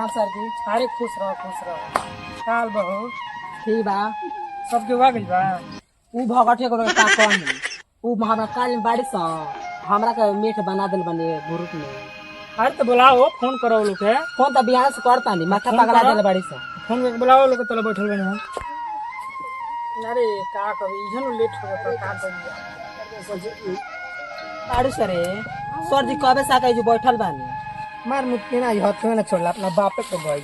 प्रणाम सर जी। अरे खुश रहो काल बहो ठीक बा। सबके हुआ गई बा। ऊ भगटे को का कौन ऊ हमरा काल में बारिश हमरा के मीठ बना दिल बने ग्रुप में। अरे तो बुलाओ फोन करो लोग के। फोन तो बिहान से करता नहीं माथा फोन पगला करो। दिल बारिश। फोन करके बुलाओ लोग चलो बैठल बने हम। अरे का कभी इहन लेट हो गया का करी। बारिश रे सर जी कबे से आके जो बैठल बानी। मार मुक्के ना हथ में ना छोड़ला अपना बापे को भाई।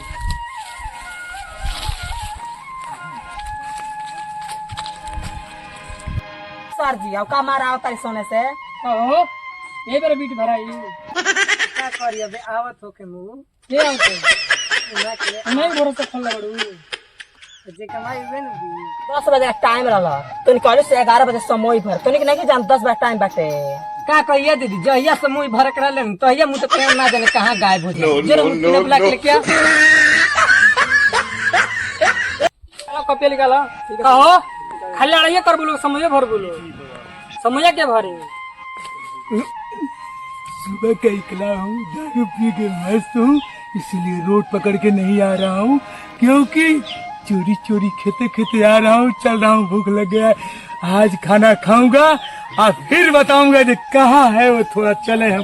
सर जी अब का मारा आवता सोने से ओहो ये बेर बीट भराई क्या करी अबे आवत हो के मुंह के आउते नहीं भरोसा खोल बड़ू। जे कमाई हुए न 10 बजे टाइम रहला तोनी कॉलेज से 11 बजे समय भर तोनी के नहीं जान 10 बजे टाइम बाटे। का कहिए दीदी जहिया से मुंह भर कर ले तो ये मुंह तो प्रेम ना देने कहां गायब हो जाए जरा मुंह ने बुला के क्या कॉपी निकाला कहो खाली लड़ाई कर बोलो समझे भर बोलो समझे के भरे। सुबह का निकला हूँ दारू पी के मस्त हूँ इसलिए रोड पकड़ के नहीं आ रहा हूँ क्योंकि चोरी चोरी खेते खेते आ रहा हूँ चल रहा हूँ भूख लग गया है आज खाना खाऊंगा और फिर बताऊंगा कि कहाँ है वो थोड़ा चले हम।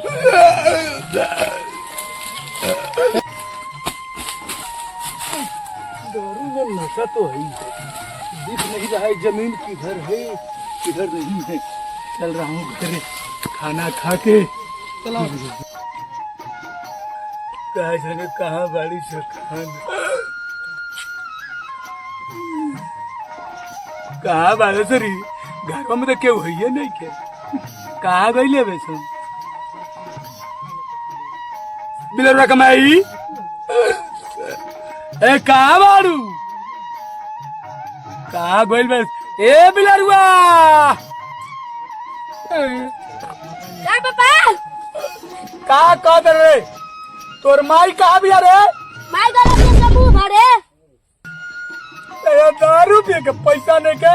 दारू में नशा तो है ही दिख नहीं रहा है जमीन किधर है किधर नहीं है चल रहा हूँ घर खाना खा के चलो कहाँ बाड़ी से खाना कहाँ बाड़े सरी घर में तो क्यों है नहीं क्या कहाँ गई ले वैसे बिलर कमाई ए कहाँ बाड़ू कहाँ गई बस ए बिलरुआ पापा कहाँ कह दे रे तोर माई कहाँ भी रे माय गला में सबू भरे तेरा दारू पी के पैसा नहीं के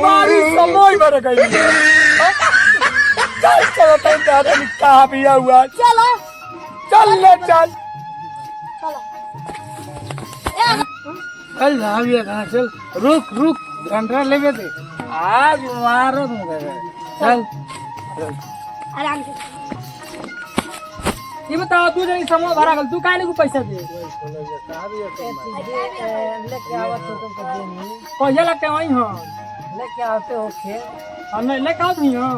मारी समय भर गई चल चलो तुम दादा ने कहाँ पिया हुआ चलो चल ले चल चल भाभी कहां चल रुक रुक घंटा लेवे दे आज मारो तुम चल आराम से ये बताओ तू जनी समूह भरा गल तू काहे नहीं को पैसा दे लेके आवत हो तुम के देनी पैसा लगते वही हां लेके आते हो खे हम नहीं लेके आओ नहीं हां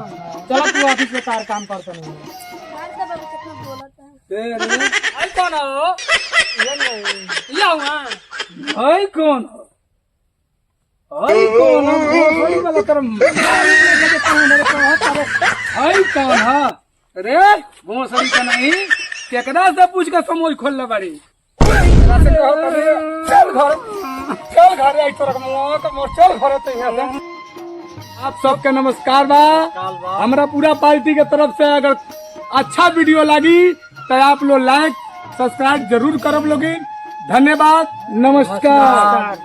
चलो तू ऑफिस में तार काम करता नहीं मार दे बाबू कितना बोलता है आई कौन हो ये नहीं ये हुआ आई कौन हो आई कौन हो थोड़ी वाला करम आई कौन है रे भोसड़ी का नहीं केकरा से पूछ के समोई खोल ले बाड़ी चल घर आई तोरा चल घर तो यहाँ से। आप सबके नमस्कार बा हमरा पूरा पार्टी के तरफ से अगर अच्छा वीडियो लगी तो आप लोग लाइक सब्सक्राइब जरूर करब लोगिन। धन्यवाद नमस्कार।